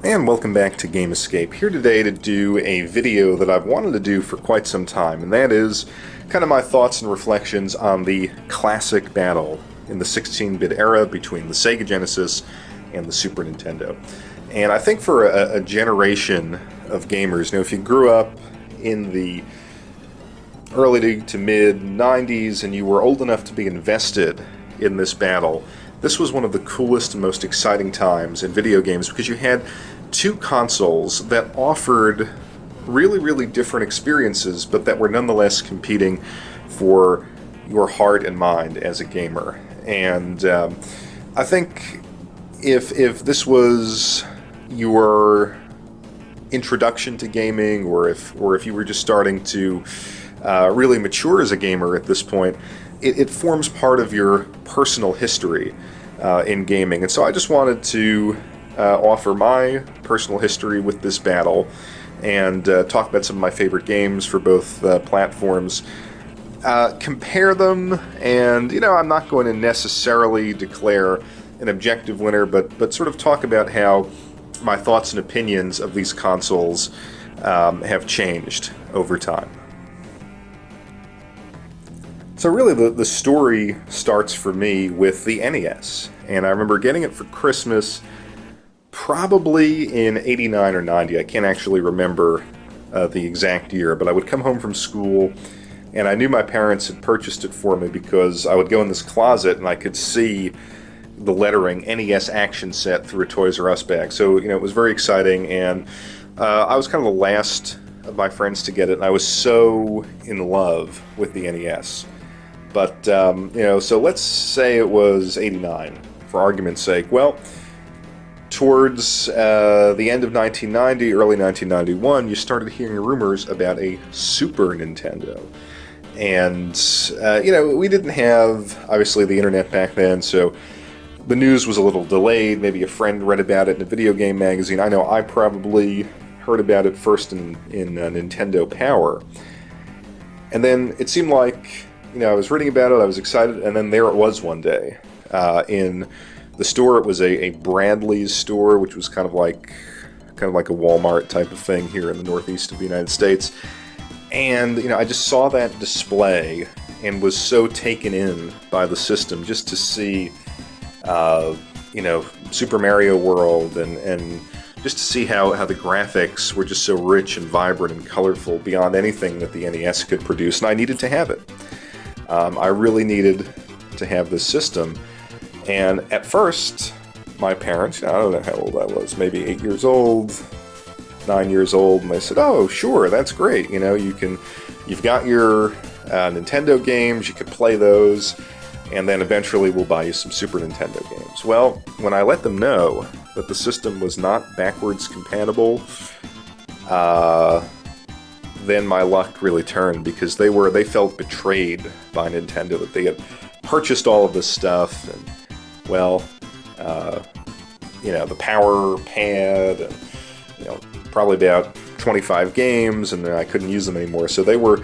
And welcome back to Game Escape. Here today to do a video that I've wanted to do for quite some time, and that is kind of my thoughts and reflections on the classic battle in the 16-bit era between the Sega Genesis and the Super Nintendo. And I think for a generation of gamers, if you grew up in the early to mid 90s and you were old enough to be invested in this battle, this was one of the coolest and most exciting times in video games because you had two consoles that offered really different experiences, but that were nonetheless competing for your heart and mind as a gamer. And I think if this was your introduction to gaming, or if you were just starting to really mature as a gamer at this point, it forms part of your personal history in gaming. And so I just wanted to offer my personal history with this battle and talk about some of my favorite games for both platforms. Compare them, and I'm not going to necessarily declare an objective winner, but sort of talk about how my thoughts and opinions of these consoles have changed over time. So really the story starts for me with the NES, and I remember getting it for Christmas probably in 89 or 90. I can't actually remember the exact year, but I would come home from school and I knew my parents had purchased it for me because I would go in this closet and I could see the lettering NES Action Set through a Toys R Us bag. So it was very exciting, and I was kind of the last of my friends to get it, and I was so in love with the NES. But, so let's say it was 89, for argument's sake. Well, towards the end of 1990, early 1991, you started hearing rumors about a Super Nintendo. And, we didn't have, obviously, the internet back then, so the news was a little delayed. Maybe a friend read about it in a video game magazine. I know I probably heard about it first in Nintendo Power. And then it seemed like I was reading about it, I was excited, and then there it was one day. In the store, it was a Bradley's store, which was kind of like a Walmart type of thing here in the northeast of the United States. And, I just saw that display and was so taken in by the system just to see, Super Mario World and just to see how the graphics were just so rich and vibrant and colorful beyond anything that the NES could produce, and I needed to have it. I really needed to have this system, and at first, my parents, I don't know how old I was, maybe 8 years old, 9 years old, and they said, "Oh, sure, that's great. You've got your Nintendo games, you can play those, and then eventually we'll buy you some Super Nintendo games." Well, when I let them know that the system was not backwards compatible, then my luck really turned, because they felt betrayed by Nintendo, that they had purchased all of this stuff, and the power pad, and probably about 25 games, and I couldn't use them anymore. So they were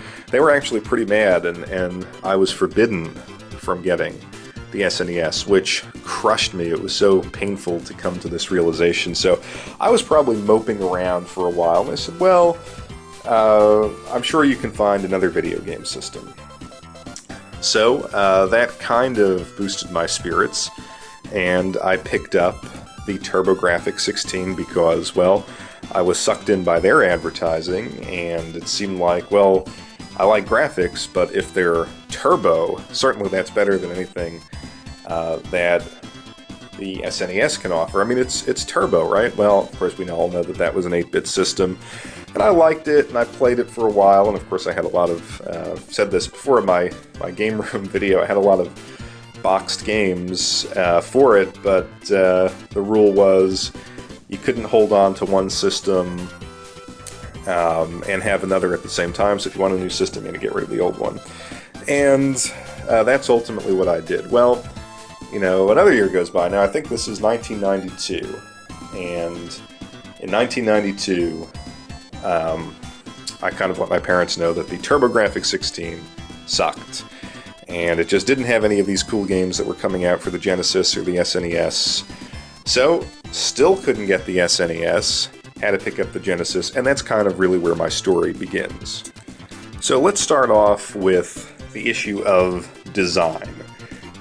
actually pretty mad, and I was forbidden from getting the SNES, which crushed me. It was so painful to come to this realization. So I was probably moping around for a while, and I said, well, I'm sure you can find another video game system. So that kind of boosted my spirits, and I picked up the TurboGrafx 16 because, I was sucked in by their advertising, and it seemed like, I like graphics, but if they're turbo, certainly that's better than anything that the SNES can offer. I mean, it's turbo, right? Well, of course, we all know that was an 8-bit system, and I liked it, and I played it for a while, and of course I had a lot of, said this before in my game room video, I had a lot of boxed games for it, but the rule was you couldn't hold on to one system and have another at the same time, so if you want a new system, you had to get rid of the old one. And that's ultimately what I did. Well, another year goes by. Now, I think this is 1992, and in 1992, I kind of let my parents know that the TurboGrafx 16 sucked, and it just didn't have any of these cool games that were coming out for the Genesis or the SNES. So Still couldn't get the SNES, had to pick up the Genesis, and that's kind of really where my story begins. So let's start off with the issue of design.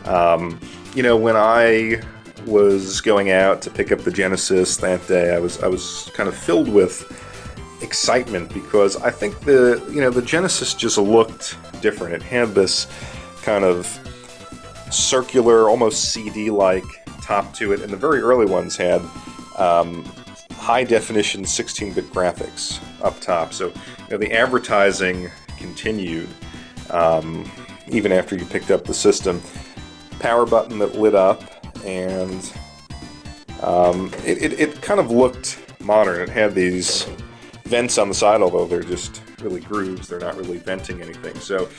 When I was going out to pick up the Genesis that day, I was kind of filled with excitement because I think the Genesis just looked different. It had this kind of circular, almost CD-like top to it, and the very early ones had high-definition 16-bit graphics up top. So the advertising continued even after you picked up the system. Power button that lit up, and it kind of looked modern. It had these vents on the side, although they're just really grooves. They're not really venting anything. So,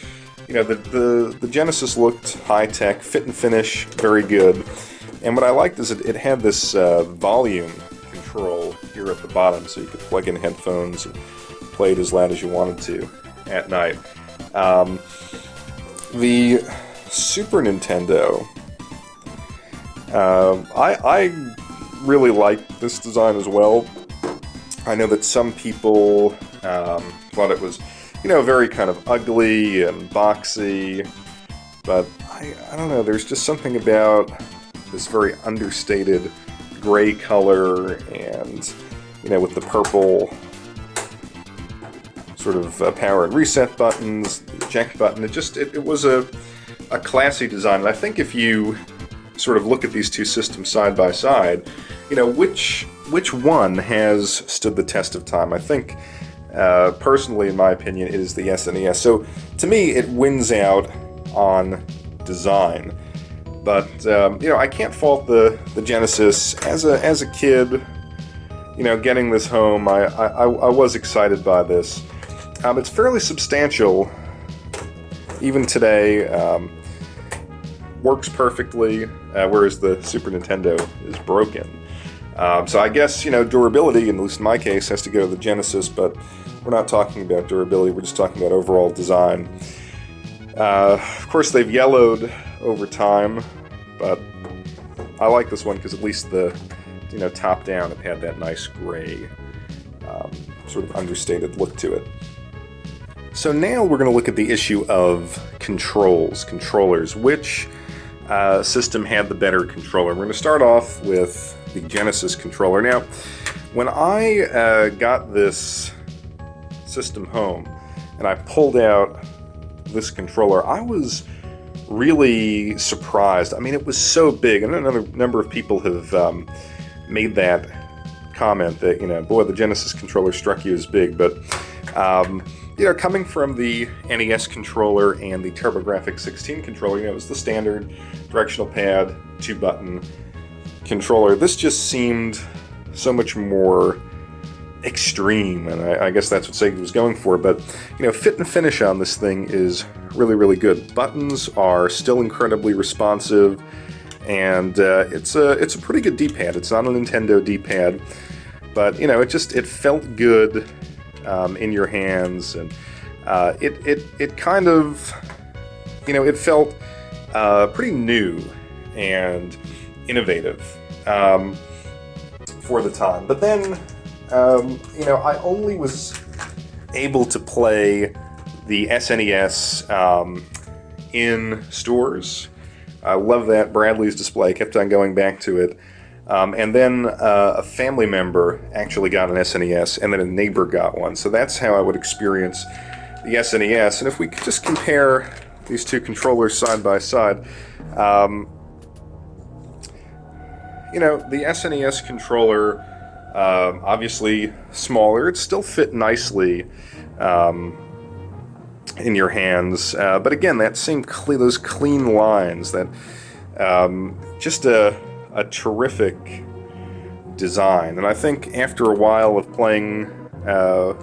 the Genesis looked high-tech, fit and finish, very good. And what I liked is it had this volume control here at the bottom, so you could plug in headphones and play it as loud as you wanted to at night. The Super Nintendo, I really liked this design as well. I know that some people thought it was, very kind of ugly and boxy, but I don't know, there's just something about this very understated gray color and, with the purple sort of power and reset buttons, the eject button. It was a classy design. And I think if you sort of look at these two systems side by side, which one has stood the test of time? I think, personally, in my opinion, it is the SNES. So to me, it wins out on design. But I can't fault the Genesis. As a kid, getting this home, I was excited by this. It's fairly substantial, even today. Works perfectly, whereas the Super Nintendo is broken. So I guess, durability, at least in my case, has to go to the Genesis, but we're not talking about durability, we're just talking about overall design. Of course, they've yellowed over time, but I like this one because at least the, top down, it had that nice gray, sort of understated look to it. So now we're going to look at the issue of controllers. Which system had the better controller? We're going to start off with the Genesis controller. Now, when I got this system home and I pulled out this controller, I was really surprised. I mean, it was so big, and another number of people have made that comment that, boy, the Genesis controller struck you as big, but coming from the NES controller and the TurboGrafx-16 controller, it was the standard directional pad, 2-button controller. This just seemed so much more extreme, and I guess that's what Sega was going for, but, fit and finish on this thing is really, really good. Buttons are still incredibly responsive, and it's a pretty good D-pad. It's not a Nintendo D-pad, but, it felt good in your hands, and it kind of, it felt pretty new and innovative for the time. But then, I only was able to play the SNES in stores. I love that. Bradley's display, kept on going back to it. And then a family member actually got an SNES, and then a neighbor got one. So that's how I would experience the SNES. And if we could just compare these two controllers side by side, the SNES controller, obviously smaller. It still fit nicely in your hands. But again, that same those clean lines, that just a terrific design. And I think after a while of playing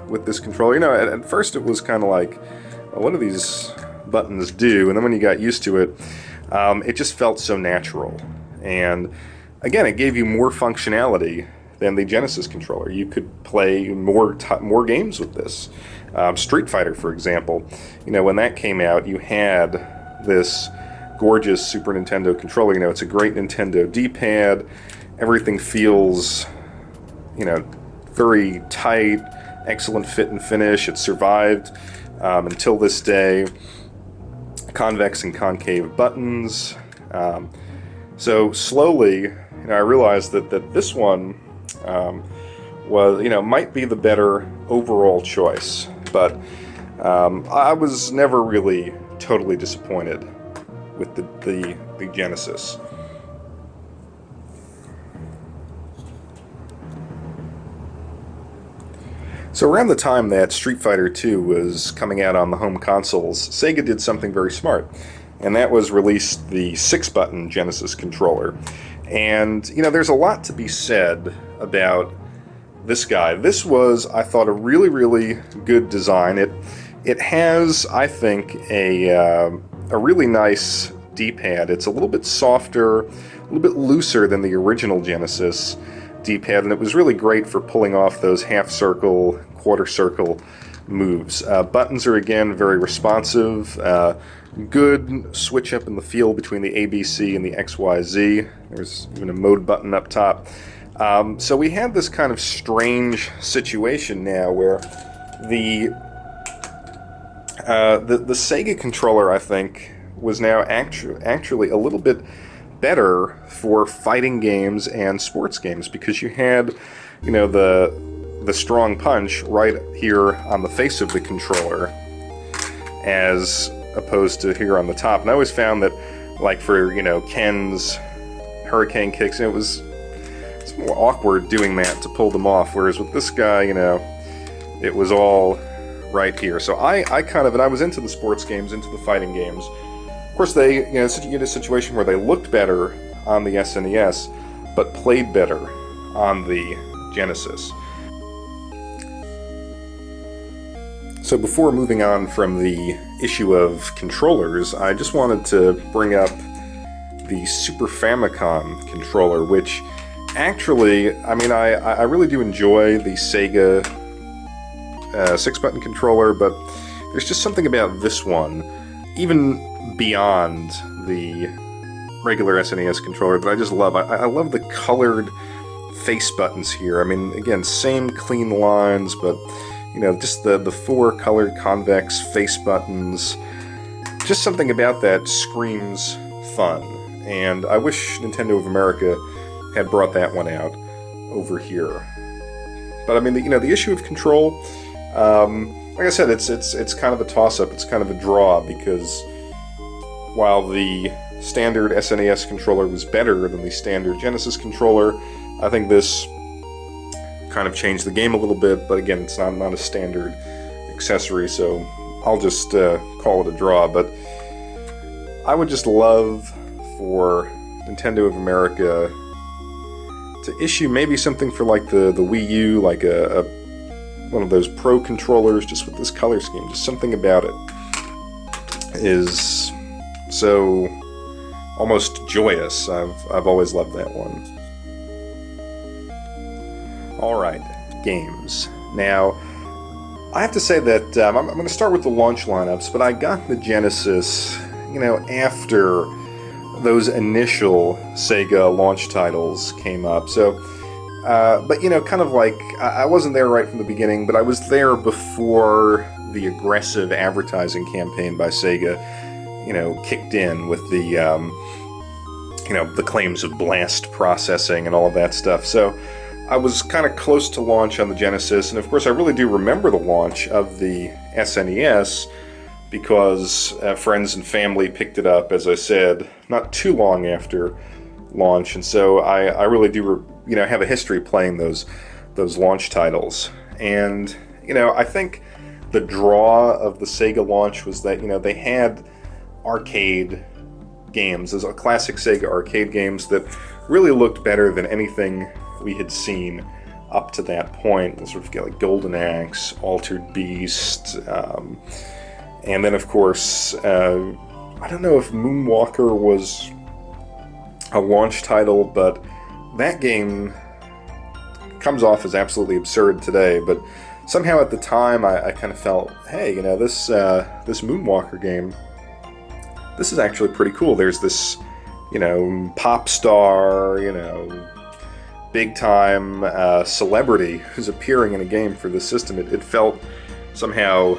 with this controller, at first it was kind of like, well, what do these buttons do? And then when you got used to it, it just felt so natural. And again, it gave you more functionality than the Genesis controller. You could play more games with this. Street Fighter, for example, when that came out, you had this gorgeous Super Nintendo controller. You know, it's a great Nintendo D-pad. Everything feels, you know, very tight, excellent fit and finish. It survived until this day. Convex and concave buttons. So slowly, you know, I realized that this one was, you know, might be the better overall choice, but I was never really totally disappointed with the Genesis. So around the time that Street Fighter II was coming out on the home consoles, Sega did something very smart, and that was release the 6-button Genesis controller. And, you know, there's a lot to be said about this guy. This was, I thought, a really, really good design. It has, I think, a really nice D-pad. It's a little bit softer, a little bit looser than the original Genesis D-pad, and it was really great for pulling off those half-circle, quarter-circle moves. Buttons are, again, very responsive. Good switch up in the feel between the ABC and the XYZ. There's even a mode button up top. So we have this kind of strange situation now where the Sega controller, I think, was now actually a little bit better for fighting games and sports games, because you had, you know, the strong punch right here on the face of the controller as opposed to here on the top. And I always found that, like, for, you know, Ken's hurricane kicks, it's more awkward doing that to pull them off, whereas with this guy, you know, it was all right here. So I kind of, and I was into the sports games, into the fighting games. Of course, they, you know, you get a situation where they looked better on the SNES, but played better on the Genesis. So before moving on from the issue of controllers, I just wanted to bring up the Super Famicom controller, which actually, I mean, I really do enjoy the Sega 6-button controller, but there's just something about this one, even beyond the regular SNES controller, that I just love. I love the colored face buttons here. I mean, again, same clean lines, but, you know, just the 4 colored convex face buttons. Just something about that screams fun, and I wish Nintendo of America had brought that one out over here. But I mean, you know, the issue of control, like I said, it's kind of a toss-up. It's kind of a draw, because while the standard SNES controller was better than the standard Genesis controller, I think this kind of changed the game a little bit, but again, it's not a standard accessory, so I'll just call it a draw. But I would just love for Nintendo of America to issue maybe something for, like, the Wii U, like a one of those Pro controllers, just with this color scheme. Just something about it is so almost joyous. I've always loved that one. Alright, games. Now, I have to say that I'm going to start with the launch lineups, but I got the Genesis, you know, after those initial Sega launch titles came up. So, but, you know, kind of like, I wasn't there right from the beginning, but I was there before the aggressive advertising campaign by Sega, you know, kicked in with the, you know, the claims of blast processing and all of that stuff. So I was kind of close to launch on the Genesis, and of course I really do remember the launch of the SNES, because friends and family picked it up, as I said, not too long after launch, and so I really do, you know, have a history playing those launch titles. And, you know, I think the draw of the Sega launch was that, you know, they had arcade games, those classic Sega arcade games that really looked better than anything we had seen up to that point. Sort of like Golden Axe, Altered Beast, and then, of course, I don't know if Moonwalker was a launch title, but that game comes off as absolutely absurd today. But somehow at the time, I kind of felt, hey, you know, this Moonwalker game, this is actually pretty cool. There's this, pop star, big time celebrity who's appearing in a game for this system. It felt somehow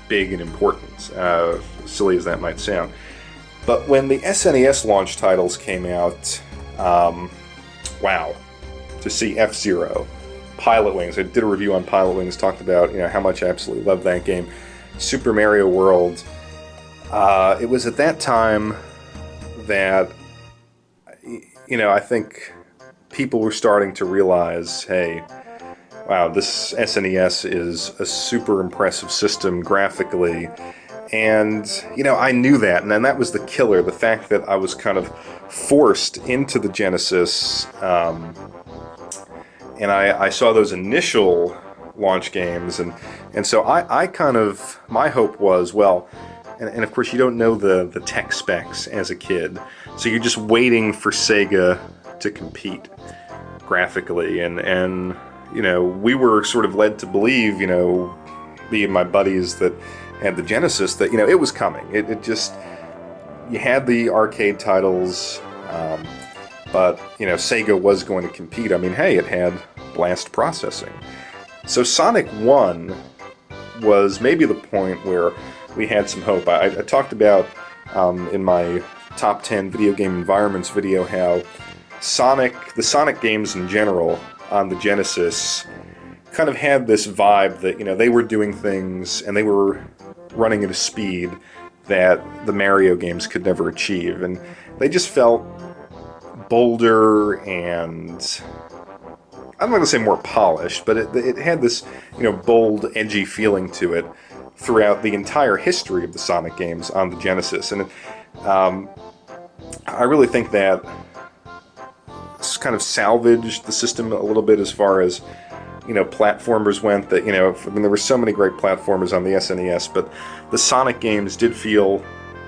big and important, silly as that might sound. But when the SNES launch titles came out, wow, to see F-Zero, Pilot Wings. I did a review on Pilot Wings, talked about how much I absolutely love that game. Super Mario World. It was at that time that I think people were starting to realize, hey, wow, this SNES is a super impressive system graphically. And, I knew that, and then that was the killer, the fact that I was kind of forced into the Genesis, and I saw those initial launch games, and so I kind of, my hope was, well, and of course you don't know the tech specs as a kid, so you're just waiting for Sega to compete graphically, and we were sort of led to believe, me and my buddies that had the Genesis, that it was coming. It just, you had the arcade titles, but Sega was going to compete. I mean, hey, it had blast processing. So Sonic 1 was maybe the point where we had some hope. I talked about in my top 10 video game environments video how the Sonic games in general on the Genesis kind of had this vibe that they were doing things and they were running at a speed that the Mario games could never achieve, and they just felt bolder and, I'm not going to say more polished, but it had this bold, edgy feeling to it throughout the entire history of the Sonic games on the Genesis, and I really think that kind of salvaged the system a little bit as far as platformers went. That there were so many great platformers on the SNES, but the Sonic games did feel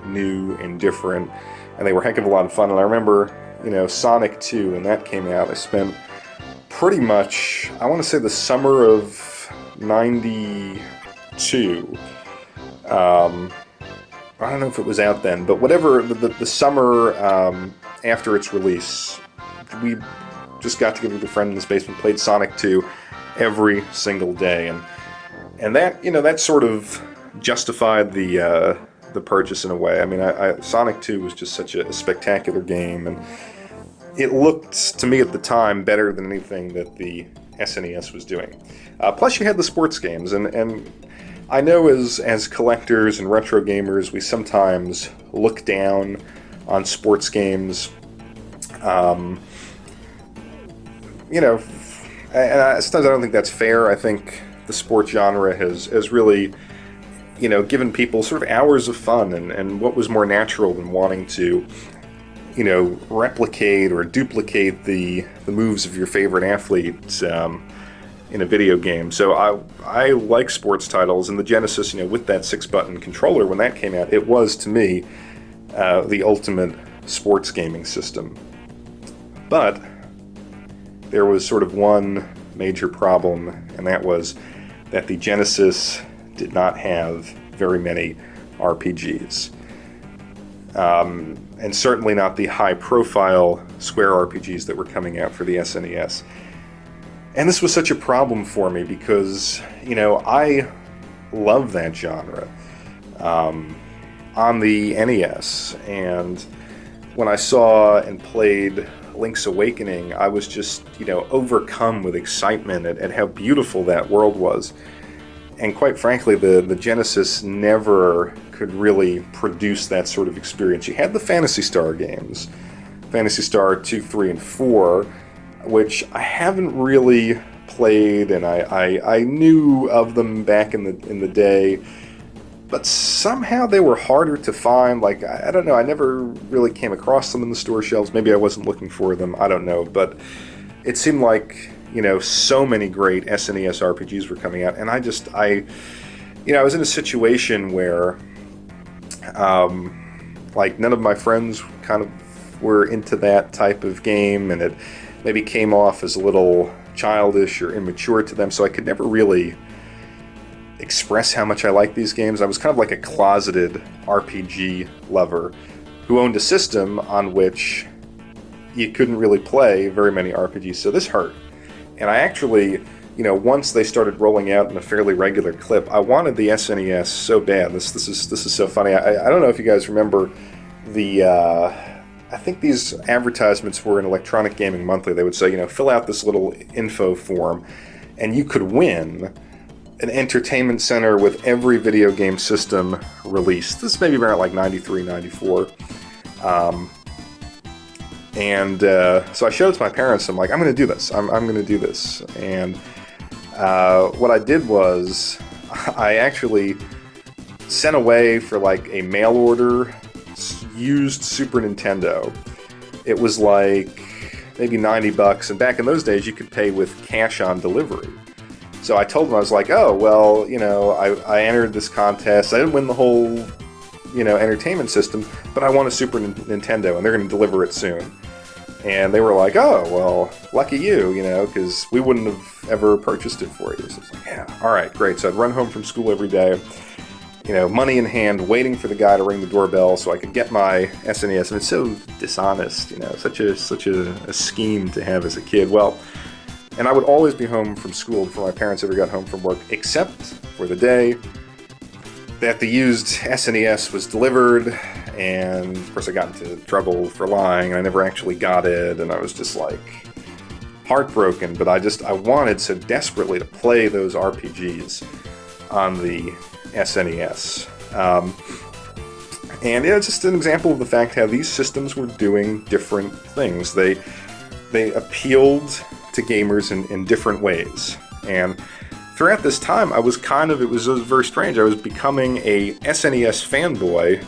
new and different, and they were a heck of a lot of fun. And I remember Sonic 2, when that came out, I spent pretty much, I want to say, the summer of '92. I don't know if it was out then, but whatever, the summer after its release, we just got together with a friend in this basement, played Sonic 2 every single day, and that that sort of justified the purchase in a way. I mean, Sonic 2 was just such a spectacular game, and it looked to me at the time better than anything that the SNES was doing. Plus, you had the sports games, and I know as collectors and retro gamers, we sometimes look down on sports games. And sometimes I don't think that's fair. I think the sports genre has really, given people sort of hours of fun, and what was more natural than wanting to, replicate or duplicate the moves of your favorite athlete in a video game. So I like sports titles, and the Genesis, with that 6-button controller, when that came out, it was, to me, the ultimate sports gaming system. But there was sort of one major problem, and that was that the Genesis did not have very many RPGs. And certainly not the high-profile Square RPGs that were coming out for the SNES. And this was such a problem for me because, I love that genre on the NES, and when I saw and played Link's Awakening, I was just, overcome with excitement at how beautiful that world was. And quite frankly, the Genesis never could really produce that sort of experience. You had the Phantasy Star games, Phantasy Star 2, 3, and 4, which I haven't really played, and I knew of them back in the day, but somehow they were harder to find. Like, I don't know, I never really came across them in the store shelves. Maybe I wasn't looking for them, I don't know, but it seemed like, so many great SNES RPGs were coming out, and I was in a situation where, none of my friends kind of were into that type of game, and it maybe came off as a little childish or immature to them, so I could never really express how much I like these games. I was kind of like a closeted RPG lover who owned a system on which you couldn't really play very many RPGs, so this hurt. And I actually, once they started rolling out in a fairly regular clip, I wanted the SNES so bad. This is so funny. I don't know if you guys remember the I think these advertisements were in Electronic Gaming Monthly. They would say, fill out this little info form, and you could win an entertainment center with every video game system released. This may be around like 93, 94. So I showed it to my parents. I'm like, I'm going to do this. I'm going to do this. And what I did was I actually sent away for like a mail order used Super Nintendo. It was like maybe $90, and back in those days you could pay with cash on delivery. So I told them, I was like, oh, well, I entered this contest. I didn't win the whole, entertainment system, but I won a Super Nintendo, and they're going to deliver it soon. And they were like, oh, well, lucky you, because we wouldn't have ever purchased it for you. So it's like, yeah, all right, great. So I'd run home from school every day, money in hand, waiting for the guy to ring the doorbell so I could get my SNES. And it's so dishonest, such a scheme to have as a kid. Well, and I would always be home from school before my parents ever got home from work, except for the day that the used SNES was delivered, and of course I got into trouble for lying, and I never actually got it, and I was just like heartbroken, but I wanted so desperately to play those RPGs on the SNES. And it's just an example of the fact how these systems were doing different things. They appealed to gamers in different ways. And throughout this time, it was very strange. I was becoming a SNES fanboy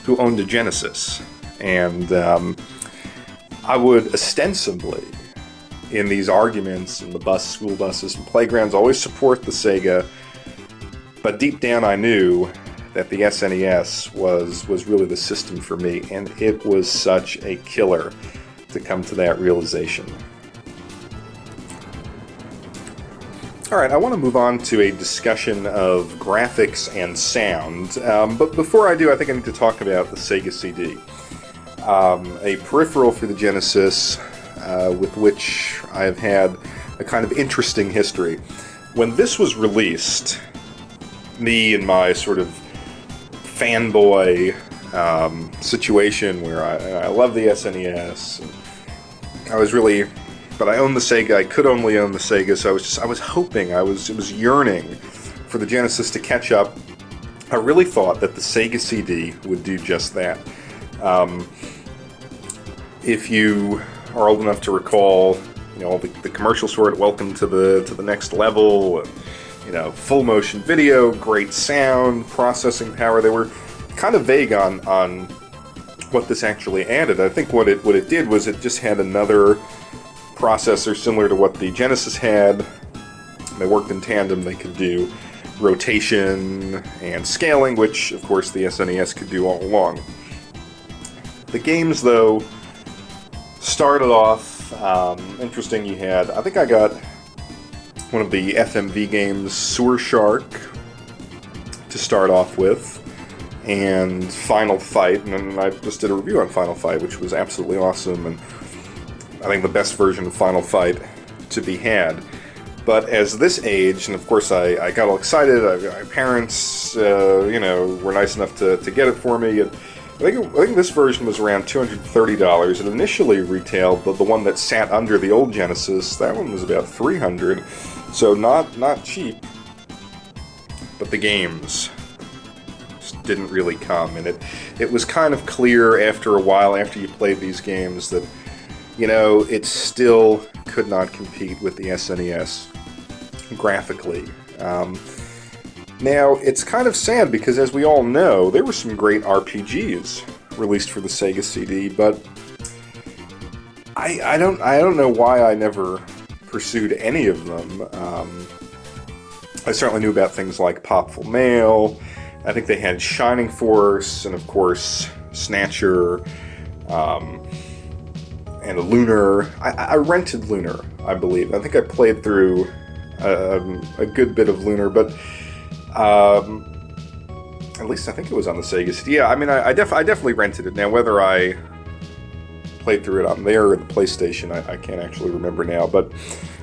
who owned a Genesis. And I would ostensibly, in these arguments in the school buses and playgrounds, always support the Sega. But deep down I knew that the SNES was really the system for me. And it was such a killer to come to that realization. Alright, I want to move on to a discussion of graphics and sound, but before I do, I think I need to talk about the Sega CD. A peripheral for the Genesis with which I've had a kind of interesting history. When this was released, me and my sort of fanboy situation where I love the SNES, I was really... But I owned the Sega. I could only own the Sega, so I was hoping, it was yearning for the Genesis to catch up. I really thought that the Sega CD would do just that. If you are old enough to recall, the commercials for it, welcome to the next level, full motion video, great sound, processing power. They were kind of vague on what this actually added. I think what it did was it just had another processor similar to what the Genesis had. They worked in tandem. They could do rotation and scaling, which of course the SNES could do all along. The games, though, started off interesting. You had, I think I got one of the FMV games, Sewer Shark, to start off with, and Final Fight, and then I just did a review on Final Fight, which was absolutely awesome, and I think the best version of Final Fight to be had. But as this aged, and of course I got all excited, my parents, were nice enough to get it for me, and I think this version was around $230. It initially retailed, the one that sat under the old Genesis, that one was about $300, so not cheap. But the games just didn't really come, and it was kind of clear after a while, after you played these games, that it still could not compete with the SNES graphically. Now, it's kind of sad because, as we all know, there were some great RPGs released for the Sega CD, but I don't know why I never pursued any of them. I certainly knew about things like Popful Mail. I think they had Shining Force, and of course, Snatcher, and Lunar. I rented Lunar, I believe. I think I played through a good bit of Lunar, but At least I think it was on the Sega CD. Yeah, I mean, I definitely rented it. Now, whether I played through it on there or the PlayStation, I can't actually remember now. But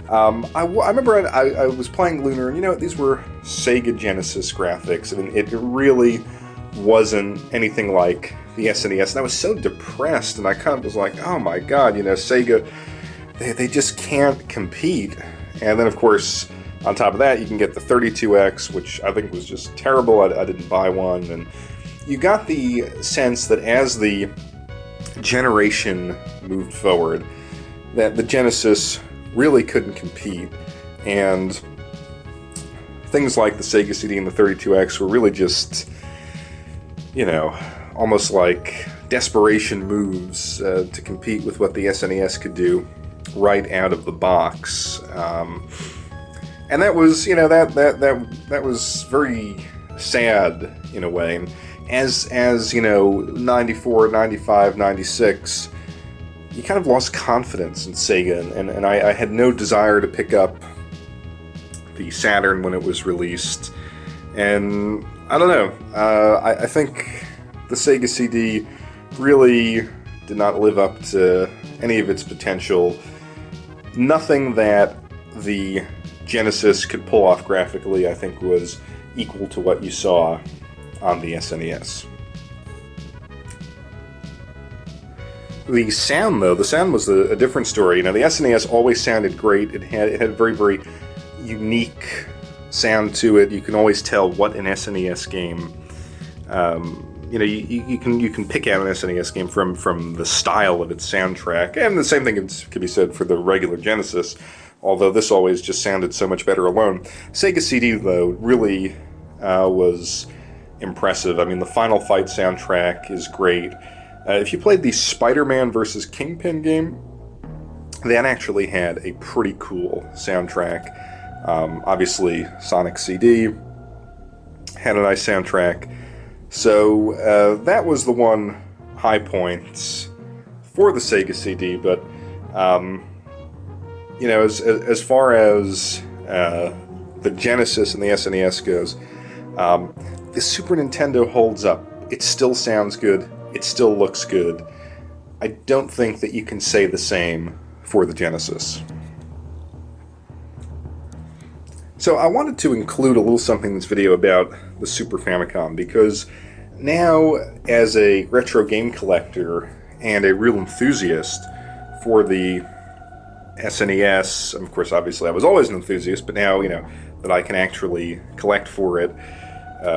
I remember I was playing Lunar, and you know, these were Sega Genesis graphics. I mean, it really wasn't anything like the SNES, and I was so depressed, and I kind of was like, oh my god, you know, Sega, they just can't compete. And then, of course, on top of that, you can get the 32X, which I think was just terrible. I didn't buy one, and you got the sense that as the generation moved forward, that the Genesis really couldn't compete, and things like the Sega CD and the 32X were really just, you know, almost like desperation moves to compete with what the SNES could do right out of the box. And that was, you know, that was very sad in a way. And as you know, 94, 95, 96, you kind of lost confidence in Sega, and I had no desire to pick up the Saturn when it was released. And I don't know, I think the Sega CD really did not live up to any of its potential. Nothing that the Genesis could pull off graphically, I think, was equal to what you saw on the SNES. The sound, though, the sound was a different story. You know, the SNES always sounded great. It had a very, very unique sound to it. You can always tell what an SNES game. You know, you can pick out an SNES game from the style of its soundtrack, and the same thing can be said for the regular Genesis. Although this always just sounded so much better alone. Sega CD, though, really was impressive. I mean, the Final Fight soundtrack is great. If you played the Spider-Man vs. Kingpin game, that actually had a pretty cool soundtrack. Obviously, Sonic CD had a nice soundtrack. So that was the one high point for the Sega CD, but you know, as far as the Genesis and the SNES goes, the Super Nintendo holds up. It still sounds good. It still looks good. I don't think that you can say the same for the Genesis. So I wanted to include a little something in this video about the Super Famicom, because now, as a retro game collector and a real enthusiast for the SNES, of course, obviously I was always an enthusiast, but now, you know, that I can actually collect for it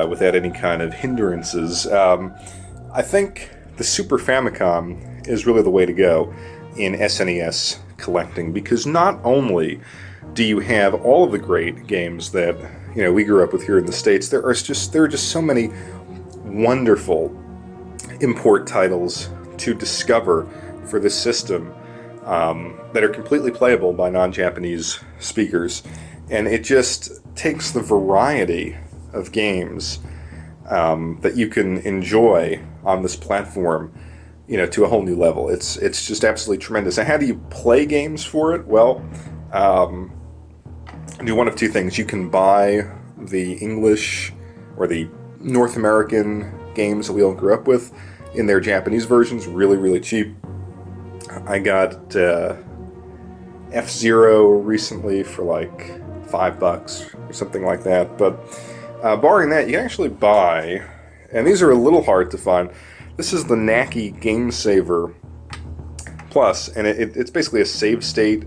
without any kind of hindrances, I think the Super Famicom is really the way to go in SNES collecting, because not only do you have all of the great games that, you know, we grew up with here in the States, there are just so many wonderful import titles to discover for this system that are completely playable by non-Japanese speakers, and it just takes the variety of games that you can enjoy on this platform, you know, to a whole new level. It's just absolutely tremendous. And how do you play games for it? Well, do one of two things. You can buy the English or the North American games that we all grew up with in their Japanese versions, really, really cheap. I got F-Zero recently for like $5 or something like that. But barring that, you can actually buy, and these are a little hard to find. This is the Naki Game Saver Plus, and it's basically a save state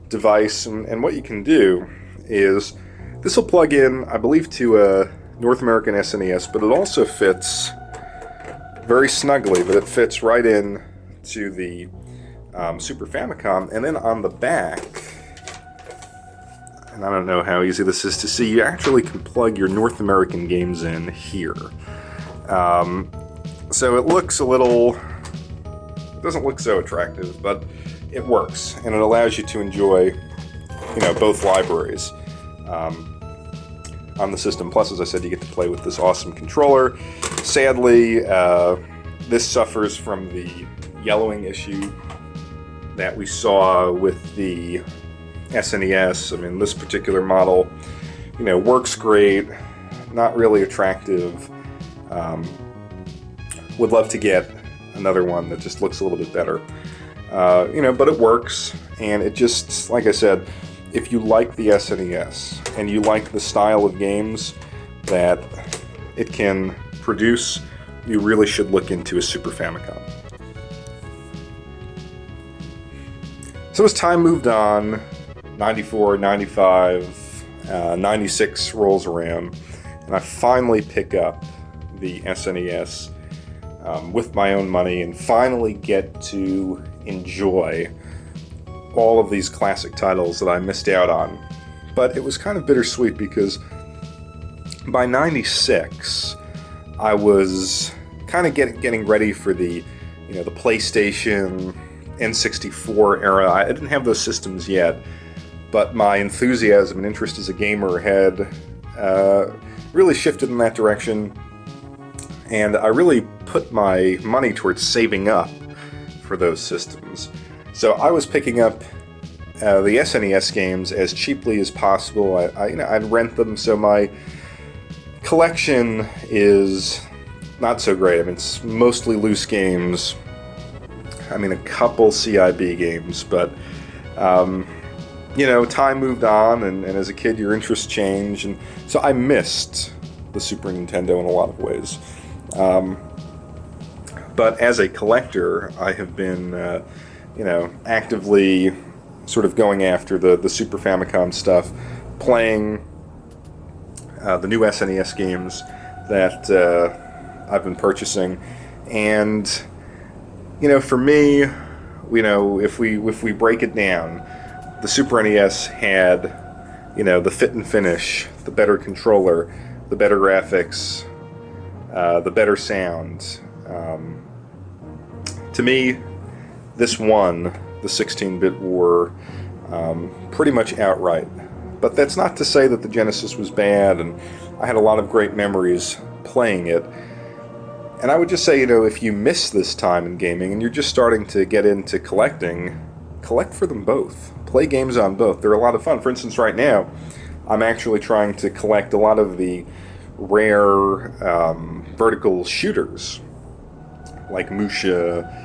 device. And what you can do is, this will plug in, I believe, to a North American SNES, but it also fits very snugly, but it fits right in to the Super Famicom. And then on the back, and I don't know how easy this is to see, you actually can plug your North American games in here. So it looks a little, it doesn't look so attractive, but it works, and it allows you to enjoy, you know, both libraries on the system. Plus, as I said, you get to play with this awesome controller. Sadly, this suffers from the yellowing issue that we saw with the SNES. I mean, this particular model, you know, works great, not really attractive. Would love to get another one that just looks a little bit better. But it works, and it just, like I said, if you like the SNES and you like the style of games that it can produce, you really should look into a Super Famicom. So as time moved on, 94, 95, 96 rolls around, and I finally pick up the SNES with my own money and finally get to enjoy all of these classic titles that I missed out on. But it was kind of bittersweet because by 96 I was kind of getting ready for the the PlayStation, N64 era. I didn't have those systems yet, but my enthusiasm and interest as a gamer had really shifted in that direction, and I really put my money towards saving up for those systems. So I was picking up the SNES games as cheaply as possible. I'd rent them, so my collection is not so great. I mean, it's mostly loose games. I mean, a couple CIB games, but time moved on, and as a kid your interests change, and so I missed the Super Nintendo in a lot of ways. But as a collector, I have been actively sort of going after the Super Famicom stuff, playing the new SNES games that I've been purchasing, and for me, if we break it down, the Super NES had the fit and finish, the better controller, the better graphics, the better sound. To me, this won the 16-bit war pretty much outright. But that's not to say that the Genesis was bad, and I had a lot of great memories playing it. And I would just say, if you miss this time in gaming and you're just starting to get into collecting, collect for them both. Play games on both. They're a lot of fun. For instance, right now, I'm actually trying to collect a lot of the rare vertical shooters, like Musha,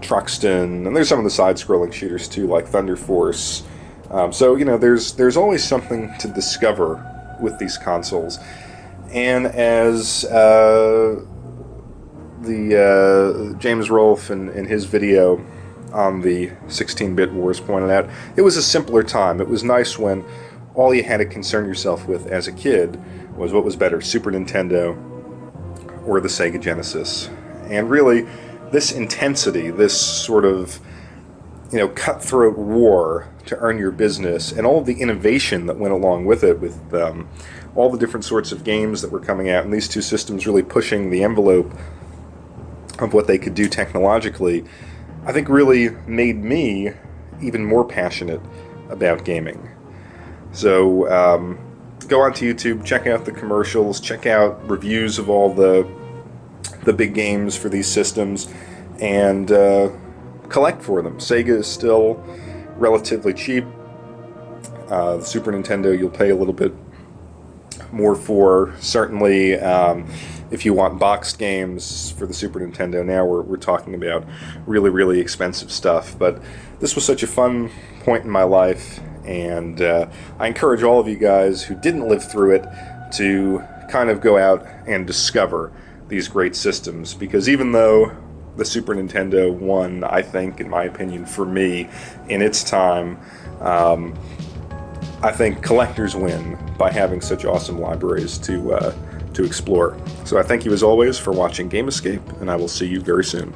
Truxton, and there's some of the side-scrolling shooters too, like Thunder Force. So there's always something to discover with these consoles. And as James Rolfe in his video on the 16-bit wars pointed out, it was a simpler time. It was nice when all you had to concern yourself with as a kid was what was better, Super Nintendo or the Sega Genesis. And really, this intensity, this sort of cutthroat war to earn your business, and all of the innovation that went along with it, with all the different sorts of games that were coming out, and these two systems really pushing the envelope of what they could do technologically, I think really made me even more passionate about gaming. So go onto YouTube, check out the commercials, check out reviews of all the big games for these systems, and collect for them. Sega is still relatively cheap. The Super Nintendo you'll pay a little bit more for, certainly. If you want boxed games for the Super Nintendo, now we're talking about really, really expensive stuff. But this was such a fun point in my life, and I encourage all of you guys who didn't live through it to kind of go out and discover these great systems, because even though the Super Nintendo won, I think, in my opinion, for me, in its time, I think collectors win by having such awesome libraries to explore. So I thank you as always for watching Game Escape, and I will see you very soon.